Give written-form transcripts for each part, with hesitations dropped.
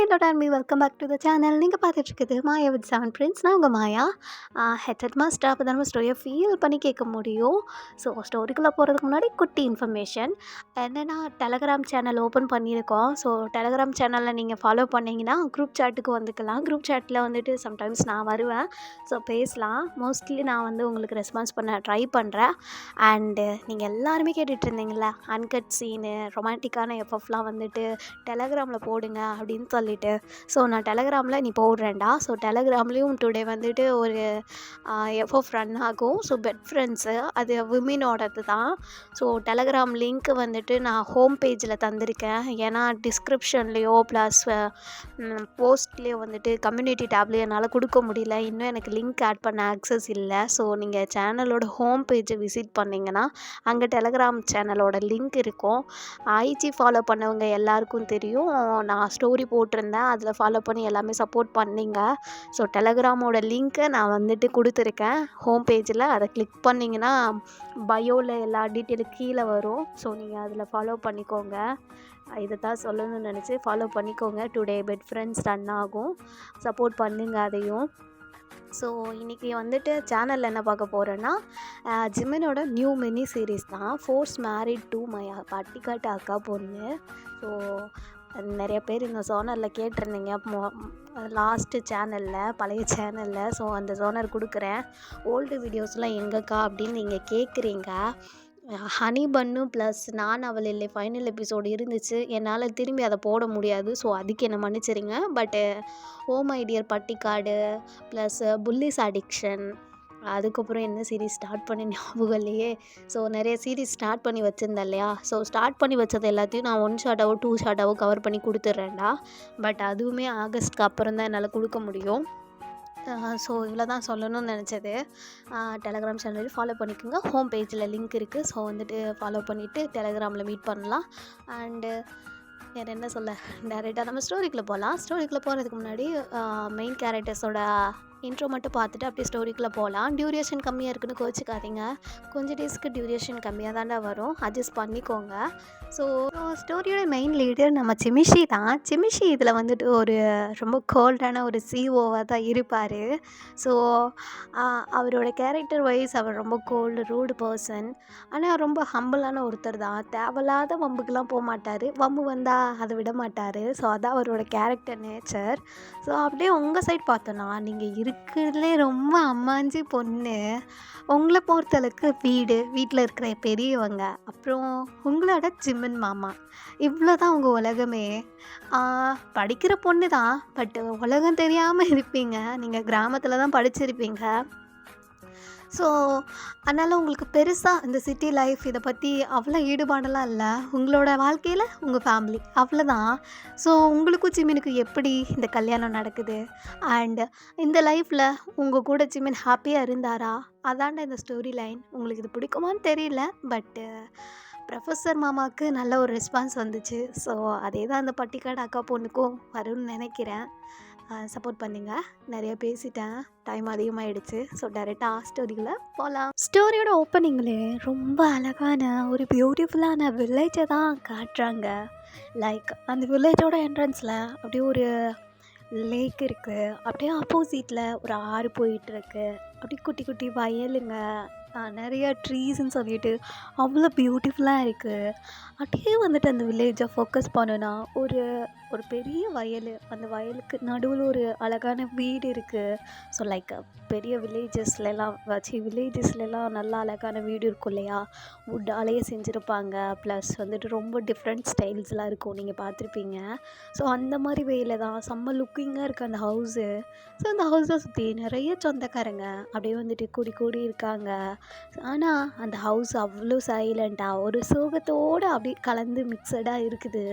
Hello டான்மி welcome back to the channel. நீங்கள் பார்த்துட்டு இருக்குது மாயா வித் செவன் பிரின்ஸ். நான் உங்கள் மாயா. ஹெட்செட் மாஸ்டர் அப்போ தான் நம்ம ஸ்டோரியை ஃபீல் பண்ணி கேட்க முடியும். ஸோ ஸ்டோரிக்குள்ளே போகிறதுக்கு முன்னாடி குட்டி இன்ஃபர்மேஷன் என்னென்னா, டெலகிராம் சேனல் ஓப்பன் பண்ணியிருக்கோம். ஸோ டெலகிராம் சேனலில் நீங்கள் ஃபாலோ பண்ணிங்கன்னா குரூப் சேட்டுக்கு வந்துக்கலாம். குரூப் சேட்டில் வந்துட்டு சம்டைம்ஸ் நான் வருவேன். ஸோ பேசலாம். மோஸ்ட்லி நான் வந்து உங்களுக்கு ரெஸ்பான்ஸ் பண்ண ட்ரை பண்ணுறேன். அண்டு நீங்கள் எல்லாருமே கேட்டுட்டு இருந்தீங்களா அன்கட் சீனு ரொமான்டிக்கான எஃப்எஃப்லாம் வந்துட்டு டெலகிராமில் போடுங்க அப்படின்னு சொல்லிட்டு. ஸோ நான் டெலகிராமில் நீ போடுறேன்டா. ஸோ டெலகிராம்லேயும் டுடே வந்துட்டு ஒரு எஃப்எஃப் ரன் ஆகும். ஸோ பெட் ஃப்ரெண்ட்ஸு அது விமினோடது தான். ஸோ டெலகிராம் லிங்க் வந்துட்டு நான் ஹோம் பேஜில் தந்திருக்கேன். ஏன்னா டிஸ்கிரிப்ஷன்லேயோ ப்ளஸ் போஸ்ட்லேயோ வந்துட்டு கம்யூனிட்டி டேப்லேயோ என்னால் கொடுக்க முடியல. இன்னும் எனக்கு லிங்க் ஆட் பண்ண ஆக்சஸ் இல்லை. ஸோ நீங்கள் சேனலோட ஹோம் பேஜை விசிட் பண்ணிங்கன்னா அங்கே டெலகிராம் சேனலோட லிங்க் இருக்கும். ஐஜி ஃபாலோ பண்ணவங்க எல்லாருக்கும் தெரியும். நான் ஸ்டோரி போட்டிருந்தேன், அதில் ஃபாலோ பண்ணி எல்லாமே சப்போர்ட் பண்ணிங்க. ஸோ டெலகிராமோட லிங்க்கை நான் வந்துட்டு கொடுத்துருக்கேன் ஹோம் பேஜில். அதை கிளிக் பண்ணிங்கன்னா பயோவில் எல்லா டீட்டெயிலும் கீழே வரும். ஸோ நீங்கள் அதில் ஃபாலோ பண்ணிக்கோங்க. இதை தான் சொல்லணும்னு நினச்சி ஃபாலோ பண்ணிக்கோங்க. டுடே பெட் ஃப்ரெண்ட்ஸ் ரன் ஆகும். சப்போர்ட் பண்ணுங்க அதையும். ஸோ இன்றைக்கி வந்துட்டு சேனலில் என்ன பார்க்க போகிறேன்னா, ஜிமினோட நியூ மினி சீரீஸ் தான். ஃபோர்ஸ் மேரிட் டு மை பட்டிக்காட்டு அக்கா பொண்ணு. ஸோ நிறைய பேர் இந்த ஜோனரில் கேட்டிருந்தீங்க லாஸ்ட்டு சேனலில், பழைய சேனலில். ஸோ அந்த ஜோனர் கொடுக்குறேன். ஓல்டு வீடியோஸ்லாம் எங்கக்கா அப்படின்னு நீங்கள் கேட்குறீங்க. ஹனி பன்னு ப்ளஸ் நான் அவள் இல்லை ஃபைனல் எபிசோடு இருந்துச்சு. என்னால் திரும்பி அதை போட முடியாது. ஸோ அதுக்கு என்னை மன்னிச்சிருங்க. பட்டு ஓ மை டியர் பட்டிக்காடு ப்ளஸ் புல்லிஸ் அடிக்ஷன், அதுக்கப்புறம் என்ன சீரீஸ் ஸ்டார்ட் பண்ணி ஞாபகம் இல்லையே. ஸோ நிறைய சீரீஸ் ஸ்டார்ட் பண்ணி வச்சுருந்தேன் இல்லையா. ஸோ ஸ்டார்ட் பண்ணி வச்சது எல்லாத்தையும் நான் 1 ஷார்ட்டாவோ 2 ஷார்ட்டாவோ கவர் பண்ணி கொடுத்துட்றேன்டா. பட் அதுவுமே ஆகஸ்ட்க்கு அப்புறம் தான் என்னால் கொடுக்க முடியும். ஸோ இவ்வளோ தான் சொல்லணும்னு நினச்சது. டெலகிராம் சேனல் ஃபாலோ பண்ணிக்கோங்க. ஹோம் பேஜில் லிங்க் இருக்குது. ஸோ வந்துட்டு ஃபாலோ பண்ணிவிட்டு டெலகிராமில் மீட் பண்ணலாம். அண்டு வேறு என்ன சொல்ல, டேரெக்டாக நம்ம ஸ்டோரிக்குள்ளே போகலாம். ஸ்டோரிக்குள்ளே போகிறதுக்கு முன்னாடி மெயின் கேரக்டர்ஸோட இன்ட்ரோ மட்டும் பார்த்துட்டு அப்படியே ஸ்டோரிக்குள்ளே போகலாம். டியூரேஷன் கம்மியாக இருக்குன்னு கோச்சிக்காதீங்க. கொஞ்சம் டேஸ்க்கு டியூரேஷன் கம்மியாக தாண்டா வரும், அட்ஜஸ்ட் பண்ணிக்கோங்க. ஸோ ஸ்டோரியோட மெயின் லீடர் நம்ம சிமிஷி தான். சிமிஷி இதில் வந்துட்டு ஒரு ரொம்ப கோல்டான ஒரு சிஓவாக தான் இருப்பார். ஸோ அவரோட கேரக்டர் வைஸ் அவர் ரொம்ப கோல்டு ரூடு பர்சன். ஆனால் ரொம்ப ஹம்பிளான ஒருத்தர் தான். தேவையில்லாத வம்புக்கெலாம் போக மாட்டார். வம்பு வந்தால் அதை விட மாட்டார். ஸோ அதான் அவரோட கேரக்டர் நேச்சர். ஸோ அப்படியே உங்கள் சைட் பார்த்தோன்னா, நீங்கள் இருக்கிறதுலே ரொம்ப அம்மாஞ்சி பொண்ணு. உங்களை பொறுத்தளவுக்கு வீட்டில் இருக்கிற பெரியவங்க, அப்புறம் உங்களோட ஜிம்மன் மாமா, இவ்வளோ தான் உங்கள் உலகமே. படிக்கிற பொண்ணு தான், பட் உலகம் தெரியாமல் இருப்பீங்க. நீங்கள் கிராமத்தில் தான் படிச்சிருப்பீங்க. ஸோ அதனால் உங்களுக்கு பெருசாக இந்த சிட்டி லைஃப் இதை பற்றி அவ்வளோ ஈடுபாடெல்லாம் இல்லை. உங்களோட வாழ்க்கையில் உங்கள் ஃபேமிலி அவ்வளோதான். ஸோ உங்களுக்கும் ஜிமினுக்கும் எப்படி இந்த கல்யாணம் நடக்குது, அண்டு இந்த லைஃப்பில் உங்கள் கூட ஜிமின் ஹாப்பியாக இருந்தாரா, அதாண்ட இந்த ஸ்டோரி லைன். உங்களுக்கு இது பிடிக்குமான்னு தெரியல, பட்டு ப்ரொஃபஸர் மாமாவுக்கு நல்ல ஒரு ரெஸ்பான்ஸ் வந்துச்சு. ஸோ அதே தான் அந்த பட்டிக்காடு அக்கா பொண்ணுக்கும் வரும்னு நினைக்கிறேன். சப்போர்ட் பண்ணுங்க. நிறைய பேசிட்டேன், டைம் அதிகமாகிடுச்சு. ஸோ டைரெக்டாக ஸ்டோரியில் போகலாம். ஸ்டோரியோட ஓப்பனிங்லே ரொம்ப அழகான ஒரு பியூட்டிஃபுல்லான வில்லேஜை தான் காட்டுறாங்க. லைக் அந்த வில்லேஜோட என்ட்ரன்ஸில் அப்படியே ஒரு லேக் இருக்குது. அப்படியே ஆப்போசிட்டில் ஒரு ஆறு போயிட்டுருக்கு. அப்படியே குட்டி குட்டி வயலுங்க, நிறைய ட்ரீஸ்ன்னு சொல்லிட்டு அவ்வளோ பியூட்டிஃபுல்லாக இருக்குது. அப்படியே வந்துட்டு அந்த வில்லேஜை ஃபோக்கஸ் பண்ணுனா ஒரு ஒரு பெரிய வயல், அந்த வயலுக்கு நடுவில் ஒரு அழகான வீடு இருக்குது. ஸோ லைக் பெரிய வில்லேஜஸ்லாம் நல்லா அழகான வீடு இருக்கும் இல்லையா, வுட்டாலேயே செஞ்சுருப்பாங்க. ப்ளஸ் வந்துட்டு ரொம்ப டிஃப்ரெண்ட் ஸ்டைல்ஸ்லாம் இருக்கும், நீங்கள் பார்த்துருப்பீங்க. ஸோ அந்த மாதிரி வேலை தான் செம்ம லுக்கிங்காக இருக்குது அந்த ஹவுஸு. ஸோ அந்த ஹவுஸை சுற்றி நிறைய சொந்தக்காரங்க அப்படியே வந்துட்டு கூடி இருக்காங்க. ஆனால் அந்த ஹவுஸ் அவ்வளோ சைலண்ட்டாக ஒரு சோகத்தோடு அப்படியே கலந்து மிக்சடாக இருக்குது.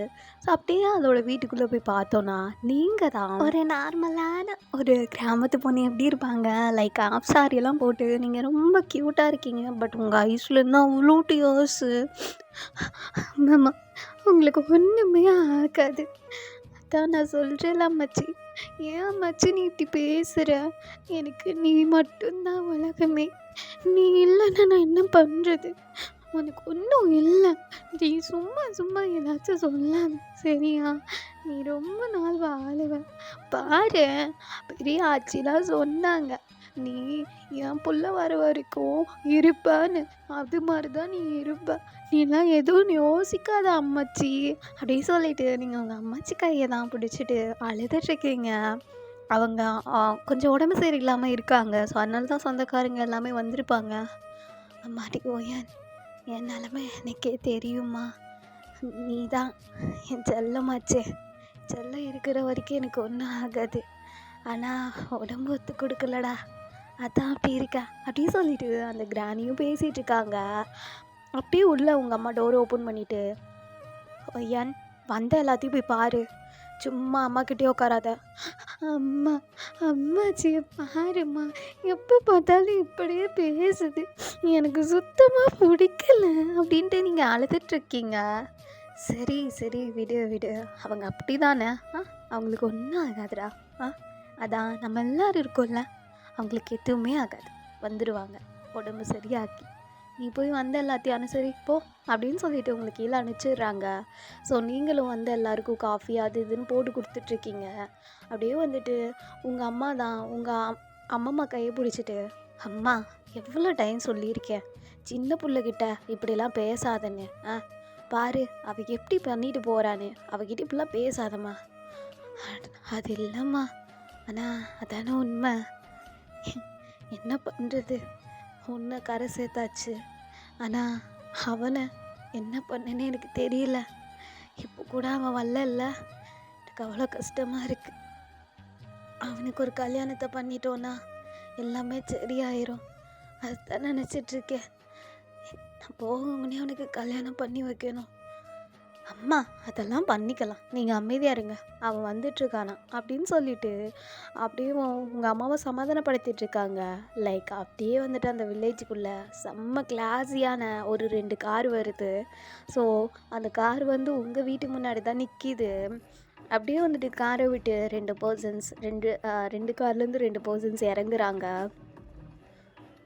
ஸோ அப்படியே அதோட வீட்டுக்குள்ளே போய் பார்த்தோன்னா, நீங்கள் தான் ஒரு நார்மலான ஒரு கிராமத்து பொண்ணு எப்படி இருப்பாங்க, லைக் ஆஃப் சாரியெல்லாம் போட்டு நீங்கள் ரொம்ப க்யூட்டாக இருக்கீங்க. பட் உங்கள் ஐஸ்லேருந்து அவ்வளோ டியர்ஸு. ஆமாம்மா, உங்களுக்கு ஒன்றுமே ஆகாது. அதான் நான் சொல்கிறேன்ல மச்சி, ஏன் மச்சி நீ இப்படி பேசுகிற? எனக்கு நீ மட்டும்தான் உலகமே. நீ இல்லைன்னா நான் என்ன பண்ணுறது? உனக்கு ஒன்றும் இல்லை. நீ சும்மா ஏதாச்சும் சொல்லாத, சரியா? நீ ரொம்ப நாள் வாழுவ. பாரேன், பெரிய ஆச்சிலாம் சொன்னாங்க. நீ என் புள்ள வர வரைக்கும் இருப்பன்னு. அது மாரி தான் நீ இருப்ப. நீலாம் எதுவும் யோசிக்காத அம்மாச்சி. அப்படி சொல்லிட்டு நீங்க உங்க அம்மாச்சி கைய தான் பிடிச்சிட்டு அழுதுட்ருக்கீங்க. அவங்க கொஞ்சம் உடம்பு சரியில்லாம இருக்காங்க. ஸோ அதனால தான் சொந்தக்காரங்க எல்லாமே வந்திருப்பாங்க. அம்மாடி ஓயன், என் நிலமை எனக்கே தெரியுமா. நீ தான் என் செல்லமாச்சே. செல்லம் இருக்கிற வரைக்கும் எனக்கு ஒன்றும் ஆகாது. ஆனால் உடம்பு ஒத்து கொடுக்கலடா, அதான் அப்படி இருக்கா. அப்படின்னு சொல்லிட்டு அந்த கிராணியும் பேசிகிட்டு இருக்காங்க. அப்படியே உள்ள உங்கள் அம்மா டோர் ஓப்பன் பண்ணிவிட்டு, ஒய்யான் வந்த எல்லாத்தையும் போய் பாரு, சும்மா அம்மாக்கிட்டே உட்காராத. அம்மா, அம்மாச்சியை பாரும்மா, எப்போ பார்த்தாலும் இப்படியே பேசுது, எனக்கு சுத்தமாக பிடிக்கல அப்படின்ட்டு நீங்கள் அழுதுட்ருக்கீங்க. சரி சரி, விடு விடு, அவங்க அப்படி தானே. அவங்களுக்கு ஒன்றும் ஆகாதுடா. அதான் நம்ம எல்லோரும் இருக்கோம்ல, அவங்களுக்கு எதுவுமே ஆகாது, வந்துடுவாங்க உடம்பு சரியாக்கி. நீ போய் வந்த எல்லாத்தையும் அனுசரிப்போ அப்படின்னு சொல்லிட்டு உங்களுக்கு கீழே அனுப்பிச்சிடுறாங்க. ஸோ நீங்களும் வந்து எல்லாருக்கும் காஃபி அது இதுன்னு போட்டு கொடுத்துட்ருக்கீங்க. அப்படியே வந்துட்டு உங்கள் அம்மா தான் உங்கள் அம்மம்மா கையை பிடிச்சிட்டு, அம்மா எவ்வளோ டைம் சொல்லியிருக்கேன் சின்ன பிள்ளைகிட்ட இப்படிலாம் பேசாதன்னு. பாரு அவ எப்படி பண்ணிட்டு போகிறான்னு, அவகிட்ட இப்படிலாம் பேசாதம்மா. அது இல்லைம்மா, ஆனால் அதானே உண்மை. என்ன பண்ணுறது, உன்னை கரை சேர்த்தாச்சு, ஆனால் அவனை என்ன பண்ணேன்னு எனக்கு தெரியல. இப்போ கூட அவன் வரல, எனக்கு அவ்வளோ கஷ்டமாக இருக்குது. அவனுக்கு ஒரு கல்யாணத்தை பண்ணிட்டோன்னா எல்லாமே சரியாயிரும், அதுதான் நினச்சிட்ருக்கேன். நான் போகணுன்னே அவனுக்கு கல்யாணம் பண்ணி வைக்கணும். அம்மா அதெல்லாம் பண்ணிக்கலாம், நீங்கள் அமைதியாக இருங்க, அவன் வந்துட்டுருக்கானா அப்படின்னு சொல்லிட்டு அப்படியே உங்கள் அம்மாவை சமாதானப்படுத்திட்டுருக்காங்க. லைக் அப்படியே வந்துட்டு அந்த வில்லேஜுக்குள்ளே செம்ம கிளாஸியான ஒரு 2 கார் வருது. ஸோ அந்த கார் வந்து உங்கள் வீட்டு முன்னாடி தான் நிற்கிது. அப்படியே வந்துட்டு காரை விட்டு 2 பர்சன்ஸ், 2 கார்லேருந்து 2 பர்சன்ஸ் இறங்குறாங்க.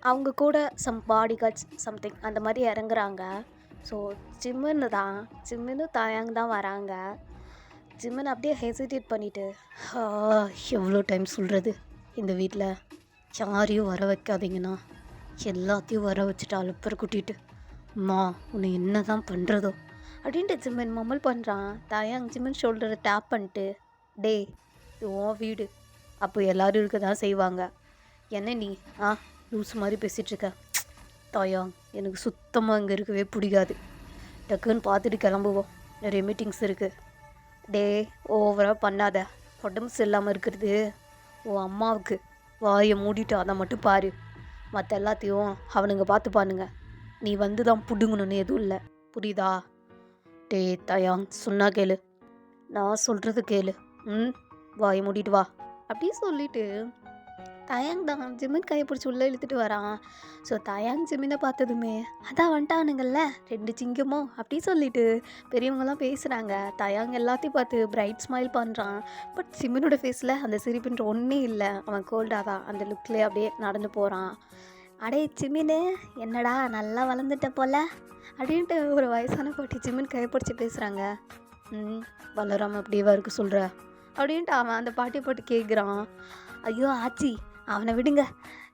அவங்க கூட சம் பாடி கார்ட்ஸ் சம்திங் அந்த மாதிரி இறங்குறாங்க. ஸோ ஜிம்மின்னு தாயாங்க தான் வராங்க. ஜிம்மன் அப்படியே ஹெசிடேட் பண்ணிவிட்டு, எவ்வளோ டைம் சொல்கிறது, இந்த வீட்டில் யாரையும் வர வைக்காதீங்கண்ணா, எல்லாத்தையும் வர வச்சுட்டு அலுப்பர் கூட்டிகிட்டு, அம்மா உன்னை என்ன தான் பண்ணுறதோ அப்படின்ட்டு ஜிம்மன் மம்மல் பண்ணுறான். தாயாங் ஜிம்மன் ஷோல்டரை டேப் பண்ணிட்டு, டே இது உன் வீடு, அப்போ எல்லோரும் இருக்க தான் செய்வாங்க, என்ன நீ லூஸ் மாதிரி பேசிகிட்ருக்க. தாயாங் எனக்கு சுத்தமாக இங்கே இருக்கவே பிடிக்காது, டக்குன்னு பார்த்துட்டு கிளம்புவோம், நிறைய மீட்டிங்ஸ் இருக்குது. டே ஓவராக பண்ணாத, உடம்பு சரியில்லாமல் இருக்கிறது உன் அம்மாவுக்கு, வாயை மூடிட்டு அதை மட்டும் பாரு, மற்ற எல்லாத்தையும் அவனுங்க பார்த்துப்பானுங்க, நீ வந்து தான் பிடுங்கணுன்னு எதுவும் இல்லை, புரியுதா. டே தாயாங் சொன்னா கேளு, நான் சொல்கிறது கேளு, வாயை மூடிட்டு வா அப்படி சொல்லிட்டு தயாங் தான் ஜிமின் கையை பிடிச்சி உள்ளே இழுத்துட்டு வரான். ஸோ தயாங் ஜிமினை பார்த்ததுமே, அதான் வந்துட்டானுங்கள்ல 2 சிங்கமோ அப்படி சொல்லிட்டு பெரியவங்களாம் பேசுகிறாங்க. தயாங் எல்லாத்தையும் பார்த்து பிரைட் ஸ்மைல் பண்ணுறான். பட் ஜிமினோட ஃபேஸில் அந்த சிரிப்புன்ற ஒன்றே இல்லை, அவன் கோல்டாக தான் அந்த லுக்லேயே அப்படியே நடந்து போகிறான். அடே ஜிமினு, என்னடா நல்லா வளர்ந்துட்ட போல அப்படின்ட்டு ஒரு வயசான பாட்டி ஜிமின் கையை பிடிச்சி பேசுகிறாங்க. வளராமல் அப்படியே இருக்கு சொல்கிற அப்படின்ட்டு அவன் அந்த பாட்டியை போட்டு கேட்குறான். ஐயோ ஆச்சி அவனை விடுங்க,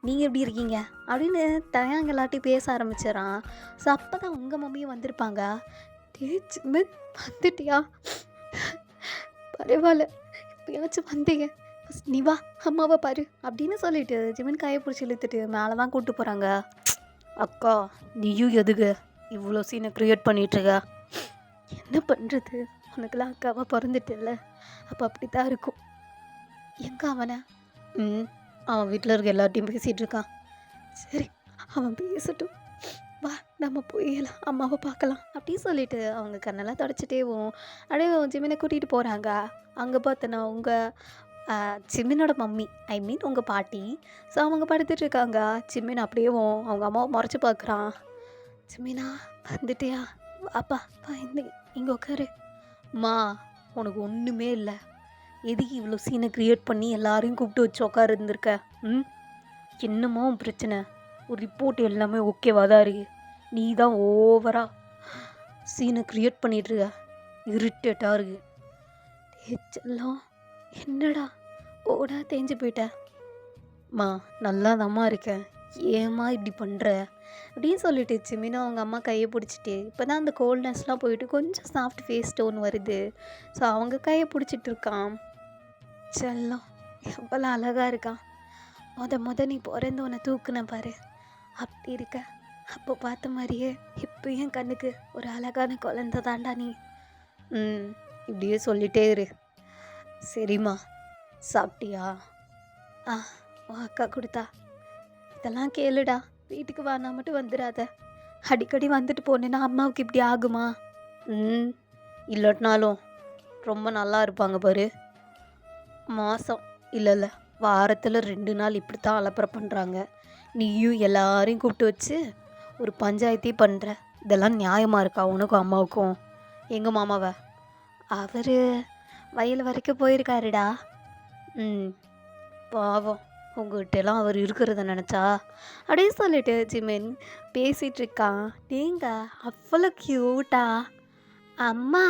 நீங்கள் எப்படி இருக்கீங்க அப்படின்னு தயாங்க எல்லாட்டையும் பேச ஆரம்பிச்சிடறான். ஸோ அப்போ தான் உங்கள் மம்மியும் வந்திருப்பாங்க. ஜிமின் வந்துட்டியா, பரவாயில்ல இப்போயாச்சும் வந்தீங்க, நீ வா அம்மாவை பாரு அப்படின்னு சொல்லிட்டு ஜிமின் கையை பிடிச்சி இழுத்துட்டு மேலே தான் கூப்பிட்டு போகிறாங்க. அக்கா நீயும் எதுக்கு இவ்வளோ சீனை க்ரியேட் பண்ணிகிட்ருக்க, என்ன பண்ணுறது, உனக்குலாம் அக்காவாக பிறந்துட்டில்ல, அப்போ அப்படி தான் இருக்கும். எங்கே அவனை, அவன் வீட்டில் இருக்க எல்லார்ட்டையும் பேசிகிட்டு இருக்கான். சரி அவன் பேசட்டும், வா நம்ம போயலாம் அம்மாவை பார்க்கலாம் அப்படின்னு சொல்லிட்டு அவங்க கண்ணெல்லாம் தொடச்சிட்டேவும் அப்படியே ஜிமினை கூட்டிகிட்டு போகிறாங்க. அங்கே பார்த்தோன்னா உங்கள் ஜிமினோட மம்மி, ஐ மீன் உங்கள் பாட்டி. ஸோ அவங்க படுத்துட்ருக்காங்க. ஜிமின் அப்படியேவும் அவங்க அம்மாவை முறைச்சி பார்க்குறான். ஜிமினா வந்துட்டியா, வாப்பா வா இங்கே உட்காரு. அம்மா உனக்கு ஒன்றுமே இல்லை, எதுக்கு இவ்வளோ சீனை க்ரியேட் பண்ணி எல்லாரையும் கூப்பிட்டு வச்சு உட்கார இருந்திருக்க, என்னமோ பிரச்சனை, ஒரு ரிப்போர்ட் எல்லாமே ஓகேவாக தான் இருக்குது, நீ தான் ஓவராக சீனை க்ரியேட் பண்ணிகிட்ருக்க, இரிட்டேட்டாக இருக்குது. செல்லம், என்னடா ஓடா தேஞ்சு போயிட்ட? மா நல்லாதாம்மா இருக்கேன். ஏம்மா இப்படி பண்ணுற அப்படின்னு சொல்லிட்டு சிமினும் அவங்க அம்மா கையை பிடிச்சிட்டு இப்போ தான் அந்த கோல்ட்னஸ்லாம் போயிட்டு கொஞ்சம் சாஃப்ட் ஃபேஸ் டோன் வருது. ஸோ அவங்க கையை பிடிச்சிட்டு இருக்கான். செல்லம், எவ்வளோ அழகாக இருக்கான். நீ பிறந்து உன்னை தூக்குன பாரு, அப்படி இருக்க. அப்போ பார்த்த மாதிரியே இப்போ என் கண்ணுக்கு ஒரு அழகான குழந்தை தாண்டா நீ. இப்படியே சொல்லிட்டே இரு. சரிம்மா, சாப்பிட்டியா? ஆ, உன் அக்கா கொடுத்தா. இதெல்லாம் கேளுடா, வீட்டுக்கு வானா மட்டும் வந்துடாத. அடிக்கடி வந்துட்டு போனேன்னா அம்மாவுக்கு இப்படி ஆகுமா? இல்லாட்டினாலும் ரொம்ப நல்லா இருப்பாங்க பாரு. மாதம் இல்லை வாரத்தில் 2 நாள் இப்படி தான் அலப்பறை பண்ணுறாங்க. நீயும் எல்லாரையும் கூப்பிட்டு வச்சு ஒரு பஞ்சாயத்தே பண்ணுற. இதெல்லாம் நியாயமாக இருக்கா உனக்கும் அம்மாவுக்கும்? எங்கள் மாமாவை அவர் வயல் வரைக்கும் போயிருக்காருடா. பாவம், உங்கள்கிட்டலாம் அவர் இருக்கிறத நினச்சா அப்படியே சொல்லிட்டு ஜிமின் பேசிகிட்டு இருக்கான். நீங்கள் அவ்வளோ க்யூட்டா அம்மா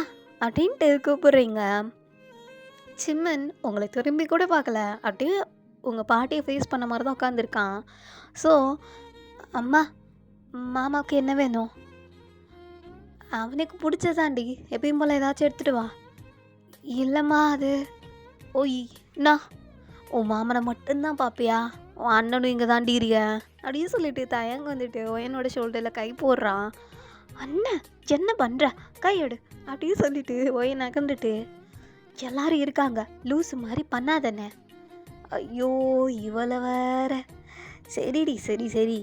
அப்படின்ட்டு கூப்பிட்றீங்க. சிம்மன் உங்களை திரும்பி கூட பார்க்கல, அப்படியே உங்கள் பாட்டியை ஃபேஸ் பண்ண மாதிரி தான் உட்காந்துருக்கான். ஸோ அம்மா, மாமாவுக்கு என்ன வேணும்? அவனுக்கு பிடிச்சதாண்டி, எப்பயும் போல் ஏதாச்சும் எடுத்துகிட்டு வா. இல்லைம்மா, அது ஓய் நான் உன் மாமனை மட்டும்தான் பார்ப்பியா? உன் அண்ணனும் இங்கே தாண்டி இருக்கேன் அப்படின்னு சொல்லிட்டு தயங்க வந்துட்டு என்னோட ஷோல்டரில் கை போடுறான். அண்ணன் என்ன பண்ணுற, கையெடு அப்படின்னு சொல்லிட்டு ஒயன் நகர்ந்துட்டு, எல்லாரும் இருக்காங்க, லூஸு மாதிரி பண்ணாதண்ணே. ஐயோ இவளை வேற. சரிடி, சரி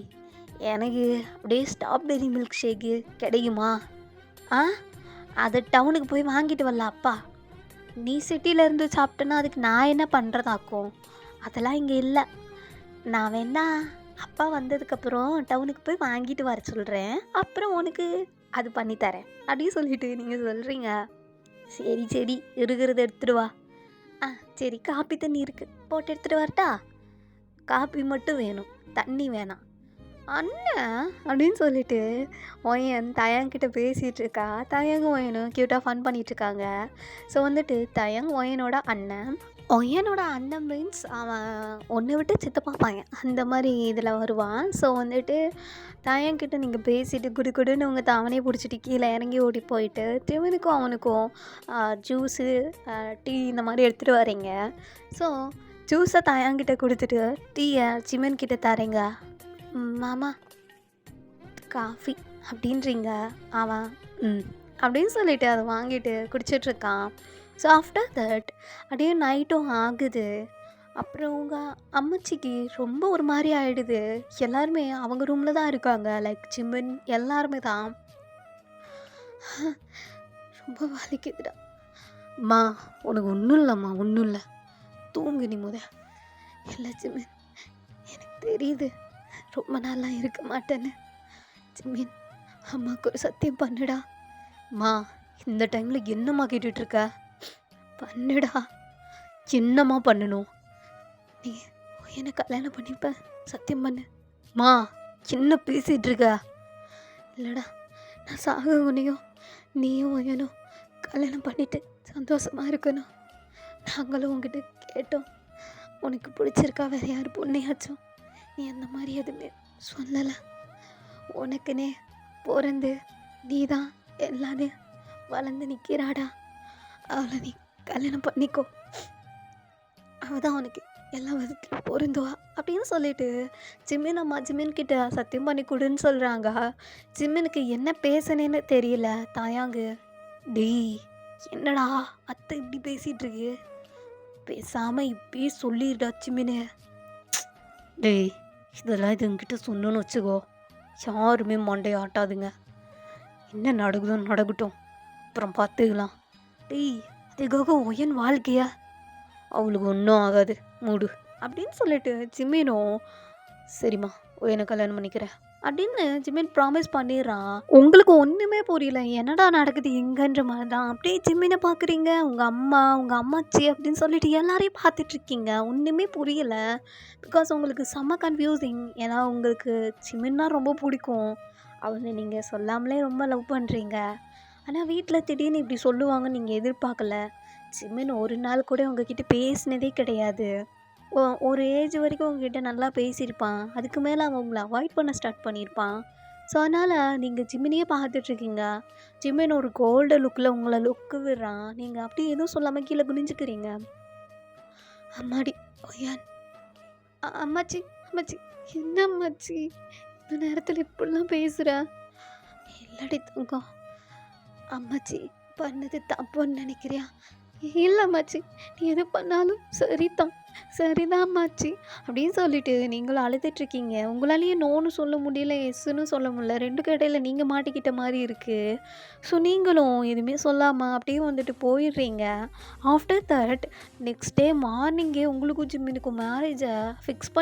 எனக்கு அப்படியே ஸ்ட்ராபெரி மில்க் ஷேக்கு கிடைக்குமா? அதை டவுனுக்கு போய் வாங்கிட்டு வரல அப்பா. நீ சிட்டியிலேருந்து சாப்பிட்டேன்னா அதுக்கு நான் என்ன பண்ணுறதாக்கும்? அதெல்லாம் இங்கே இல்லை. நான் வேணா அப்பா வந்ததுக்கப்புறம் டவுனுக்கு போய் வாங்கிட்டு வர சொல்கிறேன், அப்புறம் உனக்கு அது பண்ணித்தரேன் அப்படின்னு சொல்லிட்டு நீங்கள் சொல்கிறீங்க. சரி இருக்கிறத எடுத்துகிட்டு வா. சரி, காப்பி தண்ணி இருக்குது, போட்டு எடுத்துகிட்டு வரட்டா? காப்பி மட்டும் வேணும், தண்ணி வேணாம். அண்ணன் அப்படின்னு சொல்லிட்டு ஒயன் தயங்கிட்ட பேசிகிட்டு இருக்கா. தயங்கு ஒயனும் க்யூட்டாக ஃபன் பண்ணிகிட்ருக்காங்க. ஸோ வந்துட்டு தயங் ஒயனோட அண்ணன். ஒயனோட அண்ணன் மீன்ஸ் அவன் ஒன்று விட்டு சித்தப்பா பையன் அந்த மாதிரி இதில் வருவான். ஸோ வந்துட்டு தயங்கிட்ட நீங்கள் பேசிட்டு குடுன்னு உங்கள் தாவணையை பிடிச்சிட்டு கீழே இறங்கி ஓடி போயிட்டு திருவனுக்கும் அவனுக்கும் ஜூஸு டீ இந்த மாதிரி எடுத்துகிட்டு வரீங்க. ஸோ ஜூஸை தயங்கிட்ட கொடுத்துட்டு டீயை சிமன் கிட்ட தரீங்க. மாமா காஃபி அப்படின்றீங்க. அவன் அப்படின்னு சொல்லிட்டு அதை வாங்கிட்டு குடிச்சிட்ருக்கான். ஸோ ஆஃப்டர் தட் அப்படியே நைட்டும் ஆகுது. அப்புறம் உங்கள் அம்மச்சிக்கு ரொம்ப ஒரு மாதிரி ஆகிடுது. எல்லாருமே அவங்க ரூமில் தான் இருக்காங்க, லைக் சிம்மன் எல்லாருமே தான். ரொம்ப வலிக்குதுடா. அம்மா உனக்கு ஒன்றும் இல்லைம்மா, ஒன்றும் இல்லை, தூங்கு நீ முத. இல்லை சிம்மன், எனக்கு தெரியுது ரொம்ப நாளாக இருக்க மாட்டேன்னு. ஜிமின், அம்மாவுக்கு ஒரு சத்தியம் பண்ணுடா. மா இந்த டைமில் என்னம்மா கேட்டுட்ருக்க? பண்ணுடா. என்னம்மா பண்ணணும்? நீ என்ன கல்யாணம் பண்ணிப்ப, சத்தியம் பண்ணு. மா என்ன பேசிகிட்டு இருக்க? இல்லைடா, நான் சாக உன்னையும் நீயும் ஒயனும் கல்யாணம் பண்ணிட்டு சந்தோஷமாக இருக்கணும். நாங்களும் உங்ககிட்ட கேட்டோம், உனக்கு பிடிச்சிருக்கா வேறு யார் பொண்ணையாச்சும்? நீ அந்த மாதிரி எதுவுமே சொல்லலை. உனக்குன்னே பிறந்து நீ தான் எல்லாமே வளர்ந்து நிற்கிறாடா. அவளை நீ கல்யாணம் பண்ணிக்கோ, அவள் தான் உனக்கு எல்லா விதத்துலையும் பொருந்துவா அப்படின்னு சொல்லிட்டு ஜிமின் அம்மா ஜிமின் கிட்ட சத்தியம் பண்ணி கொடுன்னு சொல்கிறாங்க. ஜிமினுக்கு என்ன பேசுனேன்னு தெரியல. தாயாங்கு, டேய் என்னடா அத்தை இப்படி பேசிகிட்டு இருக்கு, பேசாமல் இப்படியே சொல்லிடுடா ஜிமினு. டேய் இதெல்லாம் இதுங்கிட்ட சொன்னோன்னு வச்சுக்கோ, யாருமே மண்டையை ஆட்டாதுங்க. என்ன நடக்கட்டும், அப்புறம் பார்த்துக்கலாம். டேய் அதுக்காக ஒயன் வாழ்க்கையா? அவளுக்கு ஒன்றும் ஆகாது, மூடு அப்படின்னு சொல்லிட்டு ஜிமினும் சரிம்மா ஒயனை கல்யாணம் பண்ணிக்கிறேன் அப்படின்னு ஜிமின் ப்ராமிஸ் பண்ணிடுறான். உங்களுக்கு ஒன்றுமே புரியல, என்னடா நடக்குது எங்கன்ற மாதிரி தான். அப்படியே ஜிமினை பார்க்குறீங்க, உங்கள் அம்மா உங்கள் அம்மாச்சி அப்படின்னு சொல்லிட்டு எல்லாரையும் பார்த்துட்ருக்கீங்க. ஒன்றுமே புரியலை. பிகாஸ் உங்களுக்கு செம்ம கன்ஃபியூசிங். ஏன்னா உங்களுக்கு ஜிமின்னா ரொம்ப பிடிக்கும், அவனை நீங்கள் சொல்லாமலே ரொம்ப லவ் பண்ணுறீங்க. ஆனால் வீட்டில் திடீர்னு இப்படி சொல்லுவாங்கன்னு நீங்கள் எதிர்பார்க்கல. ஜிமின் ஒரு நாள் கூட உங்ககிட்ட பேசினதே கிடையாது. ஒரு ஏஜ் வரைக்கும் உங்ககிட்ட நல்லா பேசியிருப்பான். அதுக்கு மேலே அவன் உங்களை அவாய்ட் பண்ண ஸ்டார்ட் பண்ணியிருப்பான். ஸோ அதனால் நீங்கள் ஜிமினியே பார்த்துட்ருக்கீங்க. ஜிமின் ஒரு கோல்டு லுக்கில் உங்களை லுக்கு விடுறான். நீங்கள் அப்படியே எதுவும் சொல்லாமல் கீழே குனிஞ்சுக்கிறீங்க. அம்மாடி ஒய்யான் அம்மாச்சி அம்மாச்சி என்ன அம்மாச்சி இந்த நேரத்தில் இப்படிலாம் பேசுகிற? இல்லடி தங்கம், அம்மாச்சி பண்ணது தப்புன்னு நினைக்கிறியா? இல்லை அம்மாச்சி, நீ எது பண்ணாலும் சரிதான் சரிதான் அம்மாச்சி அப்படின்னு சொல்லிட்டு நீங்களும் அழுதுட்ருக்கீங்க. உங்களாலேயே நோன்னு சொல்ல முடியல, எஸ்ன்னு சொல்ல முடியல. ரெண்டுக்கு இடையில நீங்கள் மாட்டிக்கிட்ட மாதிரி இருக்குது. ஸோ நீங்களும் எதுவுமே சொல்லாமல் அப்படியே வந்துட்டு போயிடுறீங்க. ஆஃப்டர் தட் நெக்ஸ்ட் டே மார்னிங்கே உங்களுக்கும் ஜிம்மினுக்கும் மேரேஜை ஃபிக்ஸ்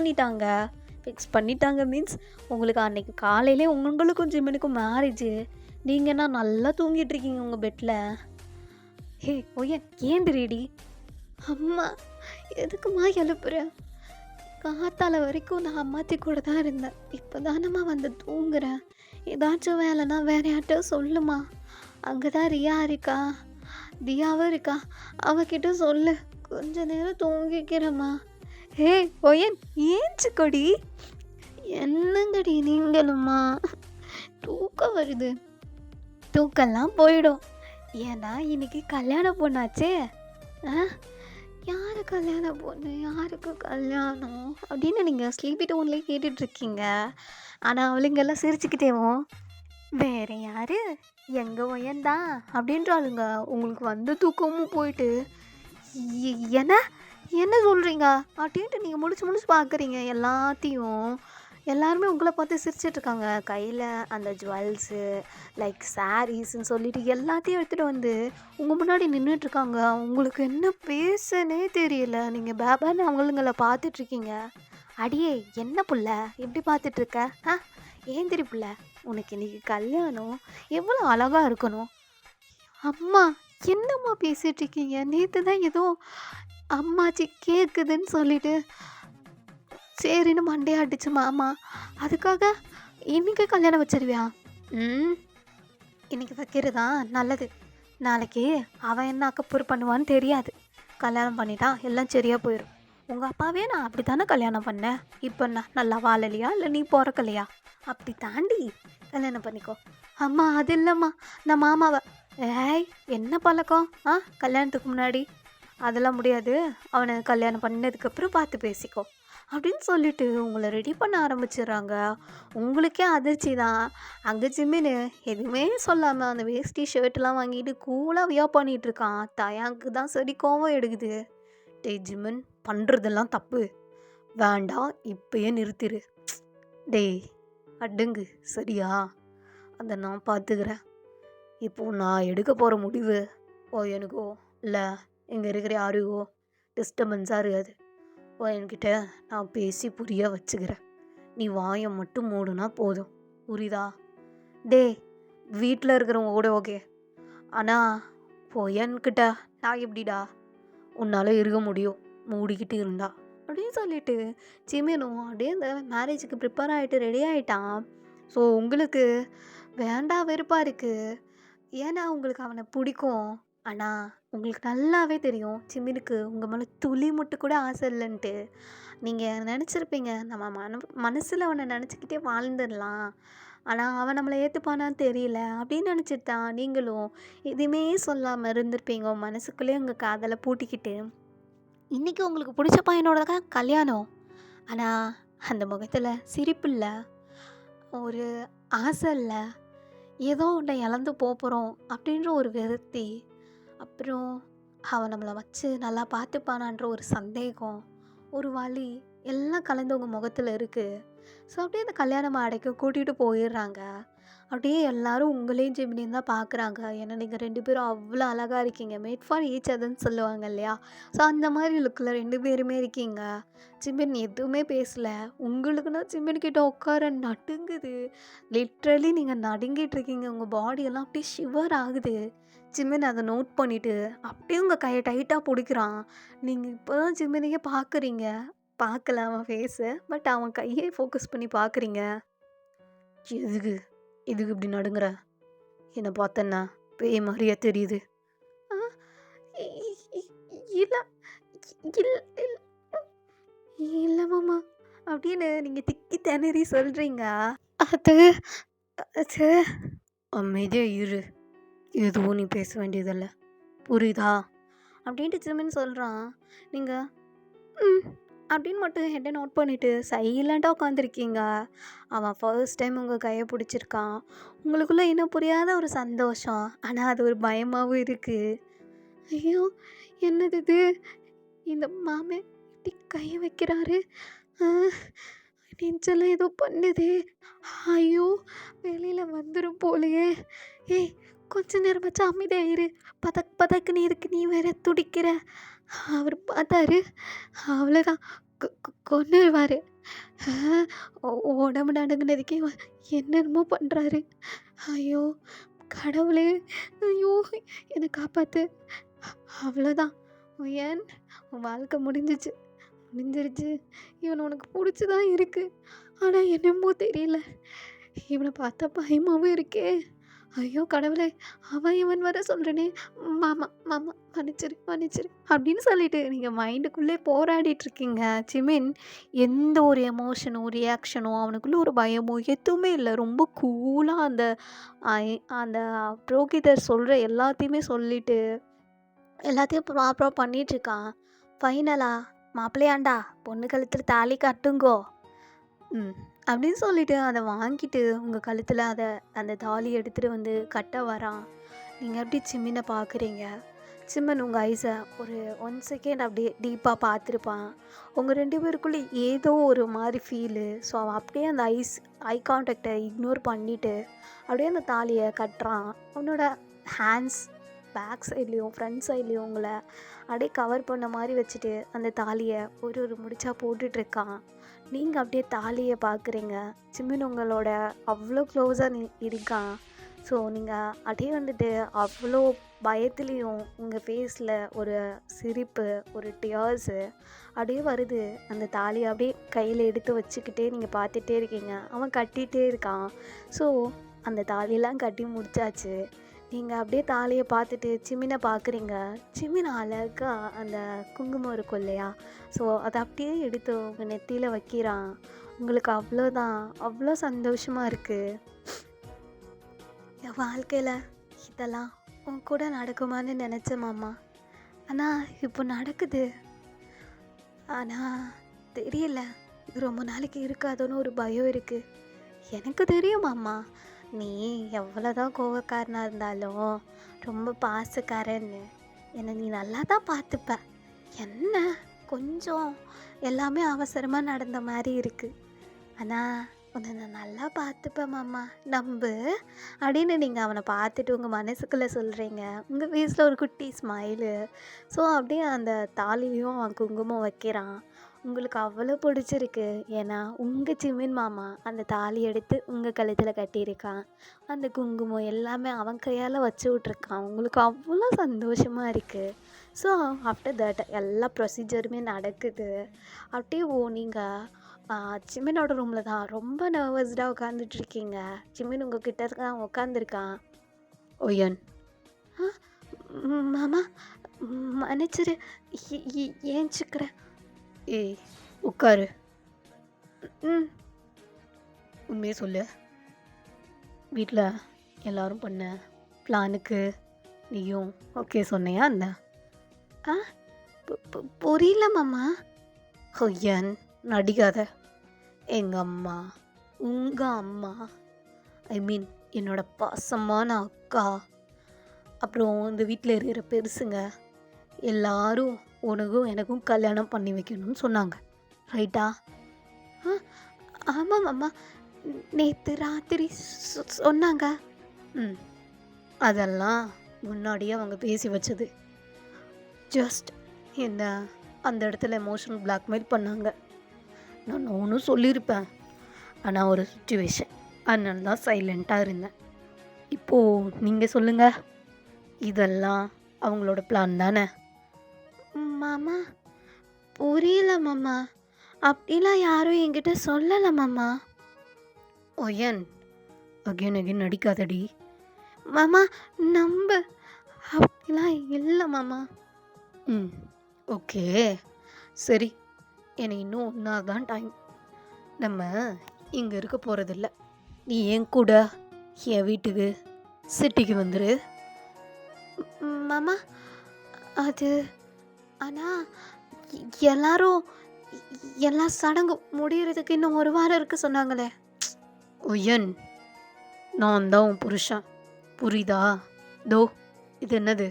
பண்ணிட்டாங்க மீன்ஸ் உங்களுக்கு அன்றைக்கி காலையிலே உங்களுக்கும் ஜிம்மினுக்கும் மேரேஜு. நீங்கன்னா நல்லா தூங்கிட்டு இருக்கீங்க உங்கள் பெட்டில். ஹே ஒய்யன் ஏந்திரிடி. அம்மா எதுக்குமா எழுப்புற? காத்தால வரைக்கும் நான் அம்மாச்சி கூட தான் இருந்தேன். இப்போ தானம்மா வந்து தூங்குறேன். ஏதாச்சும் வேலைன்னா வேற யார்கிட்ட சொல்லுமா. அங்கே தான் ரியா இருக்கா, தியாவும் இருக்கா, அவகிட்ட சொல்லு. கொஞ்ச நேரம் தூங்கிக்கிறேம்மா. ஹே ஒயன் ஏஞ்சுக்கொடி. என்னங்கடி நீங்களும்மா? தூக்கம் வருது. தூக்கம்லாம் போயிடும். ஏன்னா இன்னைக்கு கல்யாண பொண்ணாச்சே. யார் கல்யாண பொண்ணு, யாருக்கு கல்யாணம் அப்படின்னு நீங்கள் ஸ்லீப்பி டோன்லேயே கேட்டுட்ருக்கீங்க. ஆனால் அவளுங்கெல்லாம் சிரிச்சுக்கிட்டேவும் வேறு யார், எங்கள் ஒயன்தான் அப்படின்றாளுங்க. உங்களுக்கு வந்த தூக்கமும் போயிட்டு என்ன என்ன சொல்கிறீங்க அப்படின்ட்டு நீங்கள் முடிச்சு பார்க்குறீங்க எல்லாத்தையும். எல்லாருமே உங்களை பார்த்து சிரிச்சிட்ருக்காங்க. கையில் அந்த ஜுவல்ஸு லைக் சாரீஸ்ன்னு சொல்லிட்டு எல்லாத்தையும் எடுத்துகிட்டு வந்து உங்கள் முன்னாடி நின்றுட்டுருக்காங்க. உங்களுக்கு என்ன பேசனே தெரியல. நீங்கள் பேபான்னு அவங்களுங்களை பார்த்துட்ருக்கீங்க. அடியே என்ன புள்ள எப்படி பார்த்துட்ருக்க? ஏந்திரி புள்ள, உனக்கு இன்றைக்கி கல்யாணம், எவ்வளோ அழகாக இருக்கணும். அம்மா என்னம்மா பேசிகிட்ருக்கீங்க? நேற்று தான் ஏதோ அம்மாச்சி கேட்குதுன்னு சொல்லிட்டு சரின்னு மண்டையை அடிச்சு மாமா, அதுக்காக இன்றைக்கி கல்யாணம் வச்சிருவியா? இன்றைக்கி வைக்கிறதா நல்லது. நாளைக்கு அவன் என்ன அக்கப்புறு பண்ணுவான்னு தெரியாது. கல்யாணம் பண்ணிட்டா எல்லாம் சரியாக போயிடும். உங்கள் அப்பாவே நான் அப்படி தானே கல்யாணம் பண்ணேன். இப்போ என்ன நல்லா வாழலையா இல்லை நீ பிறக்கலையா? அப்படி தாண்டி கல்யாணம் பண்ணிக்கோ. அம்மா அது இல்லைம்மா, நான் மாமாவை. ஏய் என்ன பழக்கம்? கல்யாணத்துக்கு முன்னாடி அதெல்லாம் முடியாது. அவனை கல்யாணம் பண்ணதுக்கப்புறம் பார்த்து பேசிக்கோ அப்படின்னு சொல்லிட்டு உங்களை ரெடி பண்ண ஆரம்பிச்சிடுறாங்க. உங்களுக்கே அதிர்ச்சி தான். அங்கே ஜிம்மின்னு எதுவுமே சொல்லாமல் அந்த வேஷ்டி ஷர்ட்லாம் வாங்கிட்டு கூலாக வியர் பண்ணிகிட்ருக்கான். தயாங்க்கு தான் சரி கோவம் எடுக்குது. டேய் ஜிம்மன், பண்ணுறதெல்லாம் தப்பு, வேண்டாம், இப்பயே நிறுத்திடு. டேய் அடங்கு சரியா? அதை நான் பார்த்துக்கிறேன். இப்போது நான் எடுக்க போகிற முடிவு எனக்கோ இல்லை இங்கே இருக்கிற யாருக்கோ டிஸ்டர்பன்ஸாக இருக்காது. என்கிட்ட நான் பேசி புரிய வச்சுக்கிறேன். நீ வாயை மட்டும் மூடுனா போதும், புரியுதா? டே வீட்டில் இருக்கிறவங்க கூட ஓகே, ஆனால் என்கிட்ட நான் எப்படிடா உன்னால் இருக்க முடியும் மூடிக்கிட்டு இருந்தா அப்படின்னு சொல்லிட்டு ஜிமினும் அப்படியே இந்த மேரேஜுக்கு ப்ரிப்பேர் ஆகிட்டு ரெடி ஆகிட்டான். ஸோ உங்களுக்கு வேண்டாம் வெறுப்பாக இருக்குது. ஏன்னா உங்களுக்கு அவனை பிடிக்கும். ஆனால் உங்களுக்கு நல்லாவே தெரியும் ஜிமினுக்கு உங்கள் மேலே துளி மட்டும் கூட ஆசை இல்லைன்ட்டு. நீங்கள் நினச்சிருப்பீங்க நம்ம மனசில் அவனை நினச்சிக்கிட்டே வாழ்ந்துடலாம், ஆனால் அவன் நம்மளை ஏற்றுப்பானான்னு தெரியல அப்படின்னு நினச்சிட்டு தான் நீங்களும் எதுவுமே சொல்லாமல் இருந்திருப்பீங்க. மனசுக்குள்ளேயே உங்கள் காதலை பூட்டிக்கிட்டு இன்றைக்கி உங்களுக்கு பிடிச்ச பையனோட தான் கல்யாணம். ஆனால் அந்த முகத்தில் சிரிப்பு இல்லை, ஒரு ஆசை இல்லை, ஏதோ ஒன்றை இழந்து போகிறோம் அப்படின்ற ஒரு விரக்தி, அப்புறம் அவன் நம்மளை வச்சு நல்லா பார்த்துப்பானான்ற ஒரு சந்தேகம், ஒரு வலி எல்லாம் கலந்து உங்கள் முகத்தில் இருக்குது. ஸோ அப்படியே அந்த கல்யாண மேடைக்கு கூட்டிகிட்டு போயிடுறாங்க. அப்படியே எல்லாரும் உங்களையும் ஜெமினியும் தான் பார்க்குறாங்க. ஏன்னா நீங்கள் 2 பேரும் அவ்வளோ அழகாக இருக்கீங்க. மேட் ஃபார் ஈச் அதர்ன்னு சொல்லுவாங்க இல்லையா? ஸோ அந்த மாதிரி லுக்கில் 2 பேருமே இருக்கீங்க. ஜிமின் எதுவுமே பேசலை. உங்களுக்குன்னா ஜிமின் கிட்ட உட்கார நடுங்குது. லிட்ரலி நீங்கள் நடுங்கிட்டு இருக்கீங்க. உங்கள் பாடியெல்லாம் அப்படியே ஷிவர் ஆகுது. ஜிமின் அதை நோட் பண்ணிவிட்டு அப்படியே உங்கள் கையை டைட்டாக பிடிக்கிறான். நீங்கள் இப்போ தான் ஜிமினையே பார்க்குறீங்க. பார்க்கல அவன் ஃபேஸை, பட் அவன் கையே ஃபோக்கஸ் பண்ணி பார்க்குறீங்க. எதுக்கு எதுக்கு இப்படி நடுங்குற? என்னை பார்த்தேன்னா பேய் மாதிரியே தெரியுது. இல்ல இல்ல இல்ல இல்ல மாமா அப்படின்னு நீங்க திக்கி திணறி சொல்றீங்க. அது அது அமைதியா இரு. எதுவும் நீ பேச வேண்டியதில்ல. புரியுதா? அப்படின்ட்டு ஜிமின் சொல்றான். நீங்க ம். அப்படின்னு மட்டும் ஹெட்ட நோட் பண்ணிட்டு சைலண்ட்டா உட்காந்துருக்கீங்க. அவன் ஃபர்ஸ்ட் டைம் உங்க கைய பிடிச்சிருக்கான். உங்களுக்குள்ள இன்னும் புரியாத ஒரு சந்தோஷம். ஆனா அது ஒரு பயமாவும் இருக்கு. ஐயோ! என்னது இது? இந்த மாமன் இப்படி கைய வைக்கிறாரு. அ நெஞ்செல்லாம் ஏதோ பண்ணுதே. ஐயோ! வெளியில வந்துரும் போலயே. ஏய்! கொஞ்ச நேரமாச்சும் அமைதியா இரு. பதக் பதக்குன்னு இருக்கு. நீ வேற துடிக்கிற. அவரு பார்த்தாரு. அவ்வளோதான். கொன்னுருவாரு. ஆ உடம்பு நடுங்குனதுக்கே என்னென்னமோ பண்ணுறாரு. ஐயோ! கடவுளே! ஐயோ! என்ன காப்பாத்து. அவ்வளோதான். ஏன் உன் வாழ்க்கை முடிஞ்சிருச்சு. இவன் உனக்கு பிடிச்சி தான் இருக்கு. ஆனா என்னமோ தெரியல. இவனை பார்த்தா பயமாவும் இருக்கே. ஐயோ கடவுளே! அவன் இவன் வேற சொல்றேனே. மாமா மாமா மன்னிச்சிரு அப்படின்னு சொல்லிட்டு நீங்க மைண்டுக்குள்ளே போராடிட்டுருக்கீங்க. ஜிமின் எந்த ஒரு எமோஷனோ, ரியாக்ஷனோ, அவனுக்குள்ள ஒரு பயமோ எதுவுமே இல்ல. ரொம்ப கூலா ஐ அந்த புரோகிதர் சொல்ற எல்லாத்தையுமே சொல்லிட்டு, எல்லாத்தையும் ப்ராப்பரா பண்ணிட்டுருக்கான். ஃபைனலா "மாப்பிள்ளையாண்டா, பொண்ணு கழுத்துல தாலி கட்டுங்கோ." ம். அப்படின்னு சொல்லிட்டு அத வாங்கிட்டு உங்க கழுத்துல அந்த தாலி எடுத்துட்டு வந்து கட்ட வரான். நீங்க அப்படியே சிம்மின பார்க்குறீங்க. சிம்மன் உங்க ஐஸ ஒரு 1 செகண்ட் அப்படியே டீப்பா பார்த்துருப்பான். உங்க 2 பேருக்குள்ள ஏதோ ஒரு மாரி ஃபீலு. ஸோ அவன் அப்படியே அந்த ஐ கான்டாக்ட்ட இக்னோர் பண்ணிட்டு, அப்படியே அந்த தாலிய கட்டுறான். அவனோட ஹேண்ட்ஸ் பேக் சைட்லயும், ஃப்ரண்ட் சைட்லயும் உங்கள அப்படியே கவர் பண்ண மாரி வச்சுட்டு, அந்த தாலிய ஒரு ஒரு முடிச்சா போட்டுட்ருக்கான். நீங்க அப்படியே தாலிய பார்க்குறீங்க. சிம்மின் உங்களோட அவ்வளோ க்ளோஸா இருக்கான். ஸோ நீங்க அப்படியே வந்துட்டு அவ்வளோ பயத்துலேயும் உங்க ஃபேஸில் ஒரு சிரிப்பு, ஒரு டியர்ஸு அப்படியே வருது. அந்த தாலிய அப்படியே கையில் எடுத்து வச்சுக்கிட்டே நீங்கள் பார்த்துட்டே இருக்கீங்க. அவன் கட்டிகிட்டே இருக்கான். ஸோ அந்த தாலியெல்லாம் கட்டி முடிச்சாச்சு. நீங்கள் அப்படியே தாலியை பார்த்துட்டு சிம்மினை பார்க்குறீங்க. சிம்மின் அழகா அந்த குங்குமம் இருக்கும் இல்லையா? ஸோ அதை அப்படியே எடுத்து உங்கள் நெத்தியில் வைக்கிறான். உங்களுக்கு அவ்வளோதான், அவ்வளோ சந்தோஷமாக இருக்குது. என் வாழ்க்கையில் இதெல்லாம் உன் கூட நடக்குமான்னு நினச்சேன் மாமா. ஆனால் இப்போ நடக்குது. ஆனால் தெரியல, இது ரொம்ப நாளைக்கு இருக்காதோன்னு ஒரு பயம் இருக்குது. எனக்கு தெரியும் மாமா, நீ எவ்வளோதான் கோவக்காரனாக இருந்தாலும் ரொம்ப பாசக்காரன்னு. என்னை நீ நல்லா தான் பார்த்துப்ப. என்ன கொஞ்சம் எல்லாமே அவசரமாக நடந்த மாதிரி இருக்குது. ஆனால் உன்னை நான் நல்லா பார்த்துப்பேன் மாமா, நம்பு அப்படின்னு நீங்கள் அவனை பார்த்துட்டு உங்கள் மனசுக்குள்ளே சொல்கிறீங்க. உங்கள் ஃபேஸில் ஒரு குட்டி ஸ்மைலு. ஸோ அப்படியே அந்த தாலியும் அவன் குங்குமம் வைக்கிறான். உங்களுக்கு அவ்வளோ பிடிச்சிருக்கு. ஏன்னா உங்கள் சிம்மின் மாமா அந்த தாலி எடுத்து உங்கள் கழுத்தில் கட்டியிருக்கான். அந்த குங்குமம் எல்லாமே அவன் கையால் வச்சு விட்ருக்கான். உங்களுக்கு அவ்வளோ சந்தோஷமாக இருக்குது. ஸோ ஆஃப்டர் தட் எல்லா ப்ரொசீஜருமே நடக்குது. அப்படியே நீங்கள் சிம்மினோட ரூமில் தான் ரொம்ப நர்வஸ்டாக உட்காந்துட்ருக்கீங்க. சிம்மின் உங்கள் கிட்ட தான் உட்காந்துருக்கான். ஒயன் மாமா மன்னிச்சிரு, ஏஞ்சிக்கிறேன். ஏய் உட்காரு. ம் உண்மையை சொல்லு. வீட்டில் எல்லாரும் பண்ண பிளானுக்கு நீயும் ஓகே சொன்னையா என்ன? ஆ புரியல மாமா. ஒய்யன் நடிக்காத. எங்கள் அம்மா, உங்கள் அம்மா, ஐ மீன் என்னோட பாசமான அக்கா, அப்புறம் இந்த வீட்டில் இருக்கிற பெருசுங்க எல்லாரும் உனக்கும் எனக்கும் கல்யாணம் பண்ணி வைக்கணும்னு சொன்னாங்க, ரைட்டா? ஆ ஆமாம் மாமா, நேற்று ராத்திரி சொன்னாங்க. ம் அதெல்லாம் முன்னாடியே அவங்க பேசி வச்சது. ஜஸ்ட் என்ன அந்த இடத்துல எமோஷனல் பிளாக்மெயில் பண்ணாங்க. நான் ஒன்றும் சொல்லியிருப்பேன், ஆனால் ஒரு சுச்சுவேஷன், அதனால தான் சைலண்ட்டாக இருந்தேன். இப்போது நீங்கள் சொல்லுங்கள், இதெல்லாம் அவங்களோட பிளான் தானே? மாமா புரியல மாமா, அப்படிலாம் யாரும் என்கிட்ட சொல்லலை மாமா. ஒயன் அகெயின் அகெயின் நடிக்காதடி மாமா, நம்ப அப்படிலாம் இல்லை மாமா. ம் ஓகே. சரி. எனக்கு இன்னும் 1 ஹவர் தான் டைம். நம்ம இங்க இருக்க போறதில்ல. நீ என் கூட என் வீட்டுக்கு சிட்டிக்கு வந்துரு. மாமா, அது ஆனா எல்லாரும் எல்லா சடங்கும் முடியறதுக்கு இன்னும் 1 வாரம் இருக்கு சொன்னாங்களே! உயன், நான் தான் உன் புருஷன். புரியுதா? தோ இது என்னது?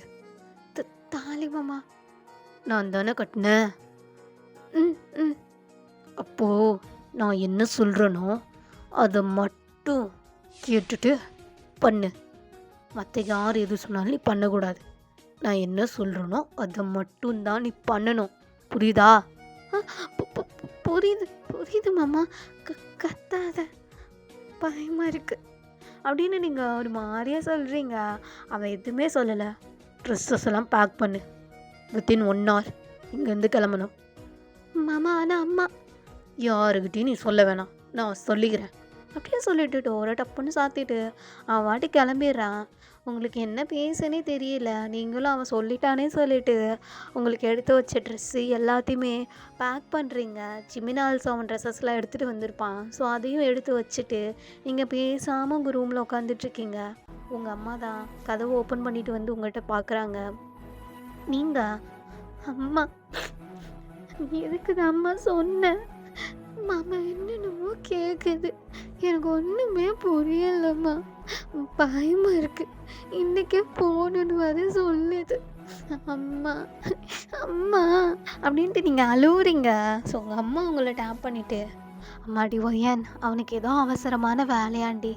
த தாலி மாமா. நான் தானே கட்டுனேன். ம், ம். அப்போ நான் என்ன சொல்றேனோ, அத மட்டும் கேட்டுட்டு பண்ணு. மத்த யார் எது சொன்னாலும் நீ பண்ணக்கூடாது. நான் என்ன சொல்றேனோ, அத மட்டும் தான் நீ பண்ணணும். புரியுதா? அ பு பு புரியுது, புரியுது மாமா. கத்தாத. பயமா இருக்கு. அப்படின்னு நீங்க ஒரு மாரியா சொல்றீங்க. அவன் எதுவுமே சொல்லல. ட்ரெஸ்ஸஸ் எல்லாம் பேக் பண்ணு. வித்தின் 1 ஹவர் இங்கேருந்து கிளம்பணும். மாமா, ஆனா அம்மா. யாருக்கிட்டயும் நீ சொல்ல வேணாம். நான் சொல்லிக்கிறேன். அப்படியே சொல்லிட்டு டோர டப்புன்னு சாத்திட்டு அவன் பாட்டுக்கு கிளம்பிடுறான். உங்களுக்கு என்ன பேசுனே தெரியல. நீங்களும் அவன் சொல்லிட்டானே சொல்லிட்டு உங்களுக்கு எடுத்து வச்ச ட்ரெஸ்ஸு எல்லாத்தையுமே பேக் பண்ணுறீங்க. ஜிமினால்ஸ் அவன் ட்ரெஸ்ஸஸ்லாம் எடுத்துகிட்டு வந்திருப்பான். ஸோ அதையும் எடுத்து வச்சுட்டு நீங்கள் பேசாமல் உங்கள் ரூமில் உட்காந்துட்ருக்கீங்க. உங்கள் அம்மா தான் கதவை ஓப்பன் பண்ணிட்டு வந்து உங்கள்கிட்ட பார்க்குறாங்க. நீங்கள் அம்மா எதுக்கு தான் அம்மா சொன்னேன். மாமா என்னென்னமோ கேட்குது. எனக்கு ஒன்றுமே புரியலம்மா. பயமாக இருக்கு. இன்றைக்கே போகணுன்னு வர சொல்லுது. அம்மா அம்மா அப்படின்ட்டு நீங்கள் அழுவுறீங்க. ஸோ உங்கள் அம்மா உங்களை டேப் பண்ணிவிட்டு, அம்மாடி ஒய்யன் அவனுக்கு ஏதோ அவசரமான வேலையாண்டி.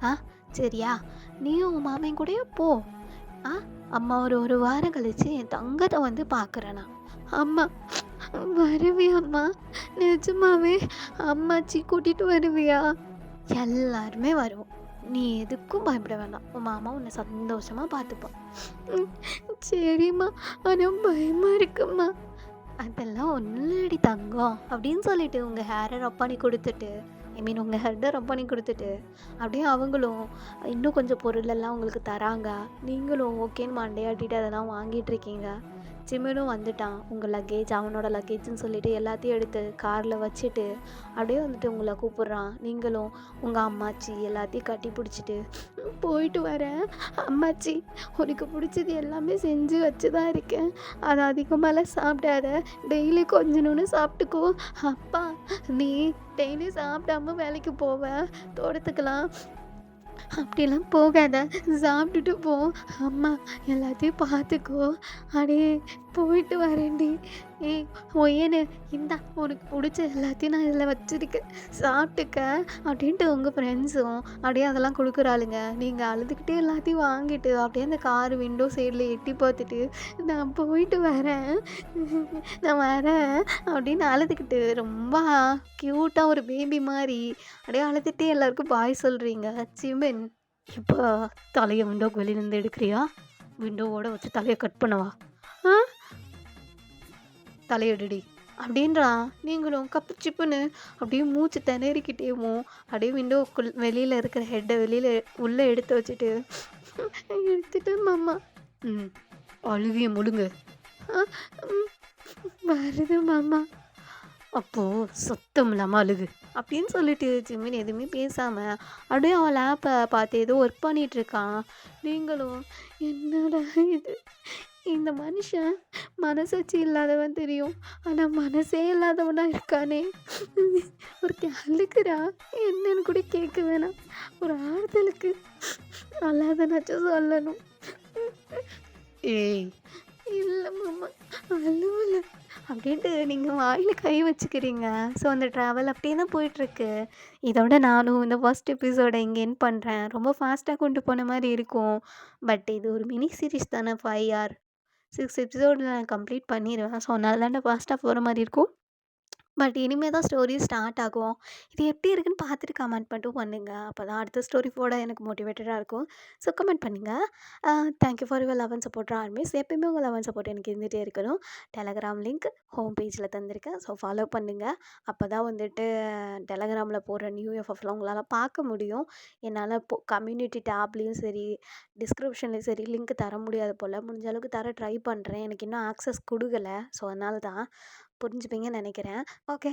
ஆ சரியா, நீயும் உன் மாமையும் கூடயே போ. ஆ அம்மா ஒரு வாரம் கழிச்சு என் தங்கத்தை வந்து பார்க்குறேண்ணா. அம்மா வருவியா அம்மா? நிஜமாவே அம்மாச்சி கூட்டிட்டு வருவியா? எல்லாருமே வருவோம். நீ எதுக்கும் பயப்பட வேண்டாம். உன் மாமா உன்னை சந்தோஷமா பார்த்துப்பான். ம், சரிம்மா. ஆனா பயமா இருக்கும்மா. அதெல்லாம் ஒன்றும் இல்லடி தங்கம் அப்படின்னு சொல்லிட்டு உங்கள் ஹேரை ரப் பண்ணி கொடுத்துட்டு, உங்கள் ஹெட்டை ரப் பண்ணி கொடுத்துட்டு, அப்படியே அவங்களும் இன்னும் கொஞ்சம் பொருளெல்லாம் உங்களுக்கு தராங்க. நீங்களும் ஓகேன்னு மண்டையாட்டிட்டு அதெல்லாம் வாங்கிட்டு இருக்கீங்க. ஜிமினும் வந்துட்டான். உங்கள் லக்கேஜ் அவனோட லக்கேஜ்னு சொல்லிட்டு எல்லாத்தையும் எடுத்து காரில் வச்சுட்டு அப்படியே வந்துட்டு உங்களை கூப்பிட்றான். நீங்களும் உங்கள் அம்மாச்சி எல்லாத்தையும் கட்டி பிடிச்சிட்டு போயிட்டு வரேன் அம்மாச்சி. உனக்கு பிடிச்சது எல்லாமே செஞ்சு வச்சு தான் இருக்கேன். அதை அதிகமாகலாம் சாப்பிடாத. டெய்லி கொஞ்சணுன்னு சாப்பிட்டுக்கோ. அப்பா நீ டெய்லி சாப்பிடாம வேலைக்கு போவ தோட்டத்துக்கெல்லாம். அப்படிலாம் போகாத. சாப்பிட்டுட்டு போ. அம்மா எல்லாத்தையும் பார்த்துக்கோ. அடே போயிட்டு வரேன்டி. ஏய் ஒய்யனு இந்தா உனக்கு பிடிச்ச எல்லாத்தையும் நான் இதில் வச்சுருக்கேன். சாப்பிட்டுக்க அப்படின்ட்டு உங்கள் ஃப்ரெண்ட்ஸும் அப்படியே அதெல்லாம் கொடுக்குறாளுங்க. நீங்கள் அழுதுகிட்டே எல்லாத்தையும் வாங்கிட்டு அப்படியே அந்த கார் விண்டோ சைடில் எட்டி பார்த்துட்டு நான் போயிட்டு வரேன், நான் வரேன் அப்படின்னு அழுதுகிட்டு ரொம்ப க்யூட்டாக ஒரு பேபி மாதிரி அப்படியே அழுதுகிட்டே எல்லாருக்கும் பாய் சொல்கிறீங்க. சிமென் இப்போ தலையை விண்டோக்கு வெளியிலேருந்து எடுக்கிறியா? விண்டோவோட வச்சு தலையை கட் பண்ணவா? ஆ தலையெடுடி அப்படின்றான். நீங்களும் கப்பு சிப்புன்னு அப்படியே மூச்சு திணறிக்கிட்டேவும் அப்படியே விண்டோக்குள் வெளியில் இருக்கிற ஹெட்டை வெளியில் உள்ளே எடுத்து வச்சுட்டு எடுத்துட்டு மாமா. ம் அழுவிய முழுங்க. ஆ, ம், வருது மாமா. அப்போது சத்தம் இல்லாமல் அழுகு அப்படின்னு சொல்லிட்டு ஜிமின் எதுவுமே பேசாமல் அப்படியே அவன் லேப்பை பார்த்து ஏதோ ஒர்க் பண்ணிகிட்ருக்கான். நீங்களும் என்னடா இது, இந்த மனுஷன் மனசாட்சி இல்லாதவன் தெரியும், ஆனால் மனசே இல்லாதவனா இருக்கானே. ஒருத்தி அழுக்குறா என்னன்னு கூட கேட்க வேணாம், ஒரு ஆறுதலுக்கு அல்லாதனாச்சும் சொல்லணும். ஏய் இல்லை மாமா அழுவலை அப்படின்ட்டு நீங்கள் வாயில் கை வச்சுக்கிறீங்க. ஸோ அந்த ட்ராவல் அப்படியே தான் போயிட்டுருக்கு. இதோட நானும் இந்த ஃபர்ஸ்ட் எபிசோடை இங்கே எண்ட் பண்ணுறேன். ரொம்ப ஃபாஸ்ட்டாக கொண்டு போன மாதிரி இருக்கும். பட் இது ஒரு மினி சீரிஸ் தானே. 5 ஆர் 6 எபிசோடில் நான் கம்ப்ளீட் பண்ணிடுவேன். ஸோ அதனால தானே ஃபாஸ்ட்டாக போகிற மாதிரி இருக்கும். பட் இனிமே தான் ஸ்டோரி ஸ்டார்ட் ஆகும். இது எப்படி இருக்குன்னு பார்த்துட்டு கமெண்ட் மட்டும் பண்ணுங்க. அப்பதான் அடுத்த ஸ்டோரி போட எனக்கு மோட்டிவேட்டடா இருக்கும். ஸோ கமெண்ட் பண்ணுங்க. Thank you for your love and support always. எப்பயுமே உங்க லவ் அண்ட் சப்போர்ட் எனக்கு இருந்துட்டே இருக்கணும். டெலகிராம் லிங்க் ஹோம் பேஜில தந்திருக்கேன். ஸோ ஃபாலோ பண்ணுங்க. அப்பதான் வந்துட்டு டெலகிராமில போடுற நியூ எஃப்எஃப்லாம் உங்களால பார்க்க முடியும். என்னால கம்யூனிட்டி டேப்லேயும் சரி, டிஸ்கிரிப்ஷன்லேயும் சரி லிங்க் தர முடியாது போல. முடிஞ்ச அளவுக்கு தர ட்ரை பண்ணுறேன். எனக்கு இன்னும் ஆக்சஸ் குடுக்கல. ஸோ அதனால தான். புரிஞ்சுப்பீங்கன்னு நெனைக்கிறேன். ஓகே.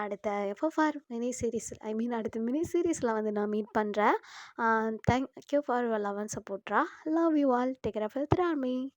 அடுத்த எஃப்எஃப்ஆர் மினி சீரிஸ் அடுத்த மினி சீரிஸ்ல வந்து நான் மீட் பண்றேன். Thank you for your love and சப்போர்ட்ரா. Love you all. Take care of health. Army.